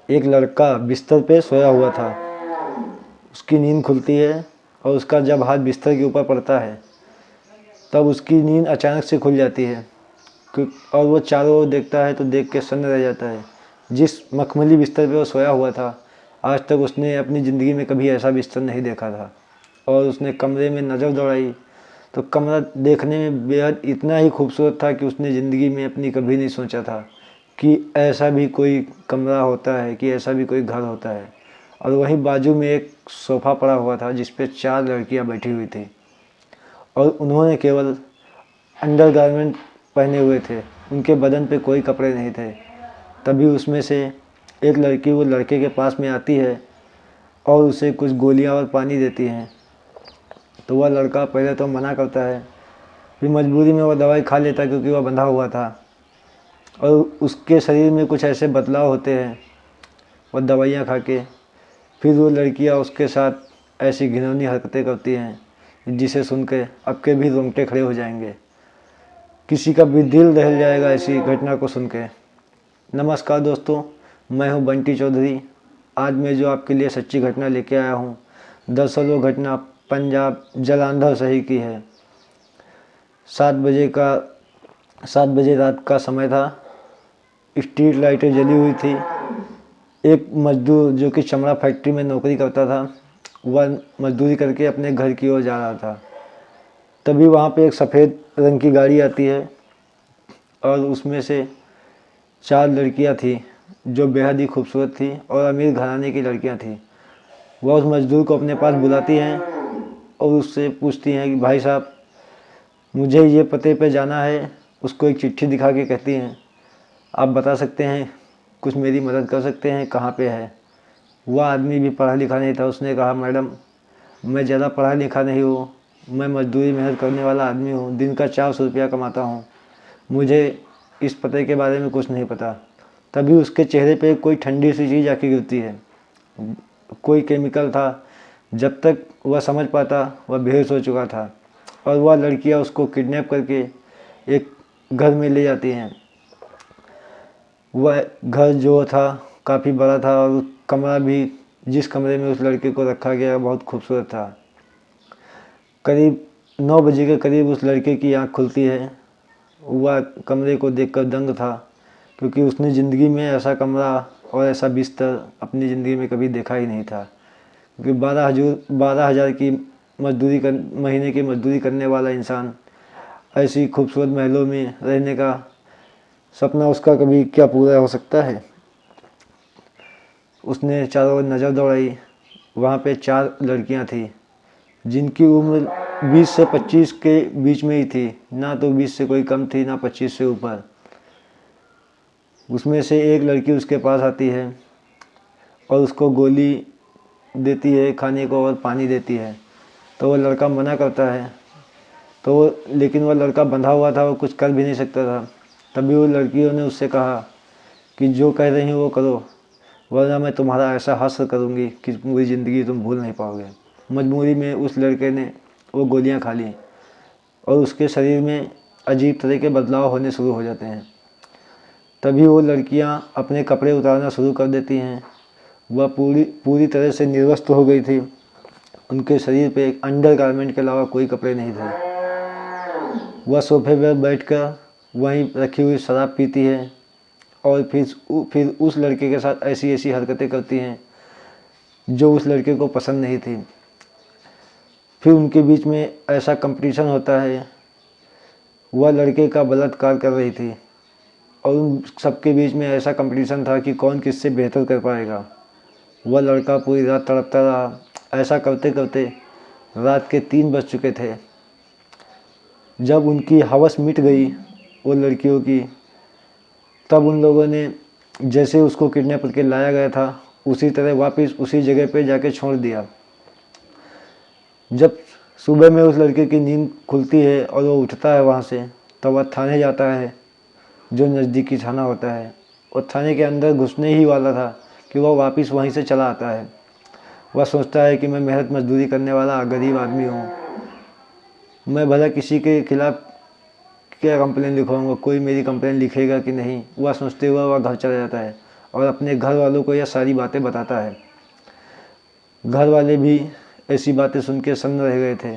एक लड़का बिस्तर पे सोया हुआ था। उसकी नींद खुलती है और उसका जब हाथ बिस्तर के ऊपर पड़ता है तब उसकी नींद अचानक से खुल जाती है। और वो चारों ओर देखता है तो देख के सन्न रह जाता है। जिस मखमली बिस्तर पे वो सोया हुआ था, आज तक उसने अपनी ज़िंदगी में कभी ऐसा बिस्तर नहीं देखा था। और उसने कमरे में नज़र दौड़ाई तो कमरा देखने में बेहद इतना ही खूबसूरत था कि उसने ज़िंदगी में अपनी कभी नहीं सोचा था कि ऐसा भी कोई कमरा होता है, कि ऐसा भी कोई घर होता है। और वहीं बाजू में एक सोफ़ा पड़ा हुआ था जिस पे 4 लड़कियां बैठी हुई थी और उन्होंने केवल अंडरगारमेंट पहने हुए थे, उनके बदन पे कोई कपड़े नहीं थे। तभी उसमें से एक लड़की वो लड़के के पास में आती है और उसे कुछ गोलियां और पानी देती हैं। तो वह लड़का पहले तो मना करता है, फिर मजबूरी में वह दवाई खा लेता है क्योंकि वह बंधा हुआ था और उसके शरीर में कुछ ऐसे बदलाव होते हैं वह दवाइयाँ खा के। फिर वो लड़कियाँ उसके साथ ऐसी घिनौनी हरकतें करती हैं जिसे सुन के आपके भी रोंगटे खड़े हो जाएंगे, किसी का भी दिल दहल जाएगा ऐसी घटना को सुन के। नमस्कार दोस्तों, मैं हूं बंटी चौधरी। आज मैं जो आपके लिए सच्ची घटना लेके आया हूं, दरअसल वो घटना पंजाब जालंधर शहर की है। 7 बजे रात का समय था। स्ट्रीट लाइटें जली हुई थी। एक मजदूर जो कि चमड़ा फैक्ट्री में नौकरी करता था, वह मजदूरी करके अपने घर की ओर जा रहा था। तभी वहाँ पे एक सफ़ेद रंग की गाड़ी आती है और उसमें से 4 लड़कियाँ थी जो बेहद ही खूबसूरत थी और अमीर घराने की लड़कियाँ थी। वह उस मज़दूर को अपने पास बुलाती हैं और उससे पूछती हैं कि भाई साहब, मुझे ये पते पे जाना है। उसको एक चिट्ठी दिखा के कहती हैं, आप बता सकते हैं, कुछ मेरी मदद कर सकते हैं, कहाँ पे है। वह आदमी भी पढ़ा लिखा नहीं था। उसने कहा, मैडम मैं ज़्यादा पढ़ा लिखा नहीं हूँ, मैं मजदूरी मेहनत करने वाला आदमी हूँ, दिन का 400 रुपया कमाता हूँ, मुझे इस पते के बारे में कुछ नहीं पता। तभी उसके चेहरे पे कोई ठंडी सी चीज़ आके गिरती है। कोई केमिकल था। जब तक वह समझ पाता वह बेहोश हो चुका था और वह लड़कियां उसको किडनैप करके एक घर में ले जाती हैं। वह घर जो था काफ़ी बड़ा था और कमरा भी, जिस कमरे में उस लड़के को रखा गया, बहुत खूबसूरत था। करीब 9 बजे के करीब उस लड़के की आँख खुलती है। वह कमरे को देखकर दंग था क्योंकि उसने ज़िंदगी में ऐसा कमरा और ऐसा बिस्तर अपनी ज़िंदगी में कभी देखा ही नहीं था। क्योंकि 12,000 की महीने की मजदूरी करने वाला इंसान ऐसी खूबसूरत महलों में रहने का सपना उसका कभी क्या पूरा हो सकता है। उसने चारों ओर नज़र दौड़ाई। वहाँ पे 4 लड़कियाँ थी जिनकी उम्र 20 से 25 के बीच में ही थी, ना तो 20 से कोई कम थी ना 25 से ऊपर। उसमें से एक लड़की उसके पास आती है और उसको गोली देती है खाने को और पानी देती है। तो वो लड़का मना करता है, लेकिन वह लड़का बंधा हुआ था, वो कुछ कर भी नहीं सकता था। तभी वो लड़कियों ने उससे कहा कि जो कह रही हो वो करो, वरना मैं तुम्हारा ऐसा हश्र करूँगी कि पूरी ज़िंदगी तुम भूल नहीं पाओगे। मजबूरी में उस लड़के ने वो गोलियां खा ली और उसके शरीर में अजीब तरह के बदलाव होने शुरू हो जाते हैं। तभी वो लड़कियां अपने कपड़े उतारना शुरू कर देती हैं। वह पूरी तरह से निर्वस्त्र हो गई थी। उनके शरीर पे एक अंडरगारमेंट के अलावा कोई कपड़े नहीं थे। वह सोफे पर बैठकर वहीं रखी हुई शराब पीती है और फिर उस लड़के के साथ ऐसी ऐसी हरकतें करती हैं जो उस लड़के को पसंद नहीं थी। फिर उनके बीच में ऐसा कंपटीशन होता है। वह लड़के का बलात्कार कर रही थी और उन सबके बीच में ऐसा कंपटीशन था कि कौन किससे बेहतर कर पाएगा। वह लड़का पूरी रात तड़पता रहा। ऐसा करते करते रात के 3 बज चुके थे। जब उनकी हवस मिट गई वो लड़कियों की, तब उन लोगों ने जैसे उसको किडनैप करके लाया गया था उसी तरह वापस उसी जगह पे जाके छोड़ दिया। जब सुबह में उस लड़के की नींद खुलती है और वो उठता है वहाँ से, तब वह थाने जाता है, जो नज़दीकी थाना होता है। और थाने के अंदर घुसने ही वाला था कि वह वापस वहीं से चला आता है। वह सोचता है कि मैं मेहनत मजदूरी करने वाला गरीब आदमी हूँ, मैं भला किसी के खिलाफ़ क्या कंप्लेन लिखवाऊँगा, कोई मेरी कंप्लेन लिखेगा कि नहीं। वह सोचते हुए वह घर चला जाता है और अपने घर वालों को यह सारी बातें बताता है। घर वाले भी ऐसी बातें सुन के सन्न रह गए थे।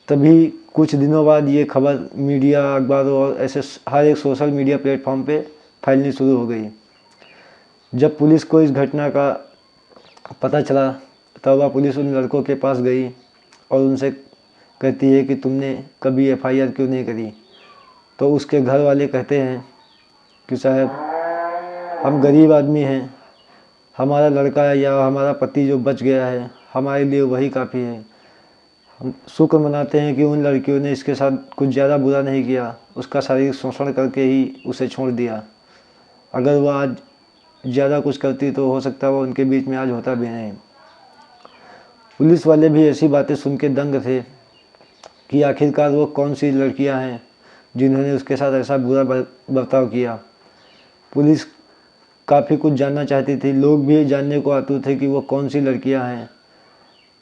तभी कुछ दिनों बाद ये खबर मीडिया, अखबारों और ऐसे हर एक सोशल मीडिया प्लेटफॉर्म पे फैलनी शुरू हो गई। जब पुलिस को इस घटना का पता चला तब वह पुलिस उन लड़कों के पास गई और उनसे कहती है कि तुमने कभी एफआईआर क्यों नहीं करी। तो उसके घर वाले कहते हैं कि साहब, हम गरीब आदमी हैं, हमारा लड़का या हमारा पति जो बच गया है हमारे लिए वही काफ़ी है। हम शुक्र मनाते हैं कि उन लड़कियों ने इसके साथ कुछ ज़्यादा बुरा नहीं किया, उसका शारीरिक शोषण करके ही उसे छोड़ दिया। अगर वह आज ज़्यादा कुछ करती तो हो सकता है वो उनके बीच में आज होता भी नहीं। पुलिस वाले भी ऐसी बातें सुन के दंग थे कि आखिरकार वो कौन सी लड़कियां हैं जिन्होंने उसके साथ ऐसा बुरा बर्ताव किया। पुलिस काफ़ी कुछ जानना चाहती थी, लोग भी जानने को आतुर थे कि वो कौन सी लड़कियां हैं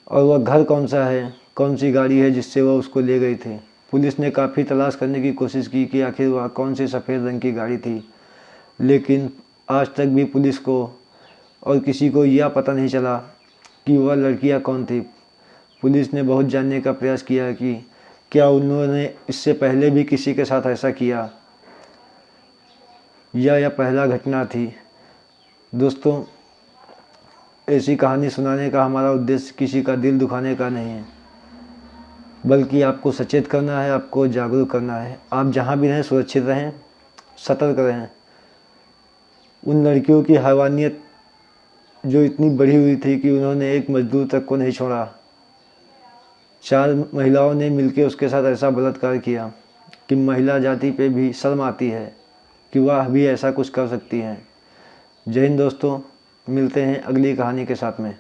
और वह घर कौन सा है, कौन सी गाड़ी है जिससे वह उसको ले गई थी। पुलिस ने काफ़ी तलाश करने की कोशिश की कि आखिर वह कौन सी सफ़ेद रंग की गाड़ी थी, लेकिन आज तक भी पुलिस को और किसी को यह पता नहीं चला कि वह लड़कियां कौन थी। पुलिस ने बहुत जानने का प्रयास किया कि क्या उन्होंने इससे पहले भी किसी के साथ ऐसा किया या यह पहला घटना थी। दोस्तों, ऐसी कहानी सुनाने का हमारा उद्देश्य किसी का दिल दुखाने का नहीं है, बल्कि आपको सचेत करना है, आपको जागरूक करना है। आप जहाँ भी रहें सुरक्षित रहें, सतर्क रहें। उन लड़कियों की हैवानियत जो इतनी बढ़ी हुई थी कि उन्होंने एक मजदूर तक को नहीं छोड़ा। 4 महिलाओं ने मिलकर उसके साथ ऐसा बलात्कार किया कि महिला जाति पे भी शर्म आती है कि वह भी ऐसा कुछ कर सकती हैं। जय हिंद दोस्तों, मिलते हैं अगली कहानी के साथ में।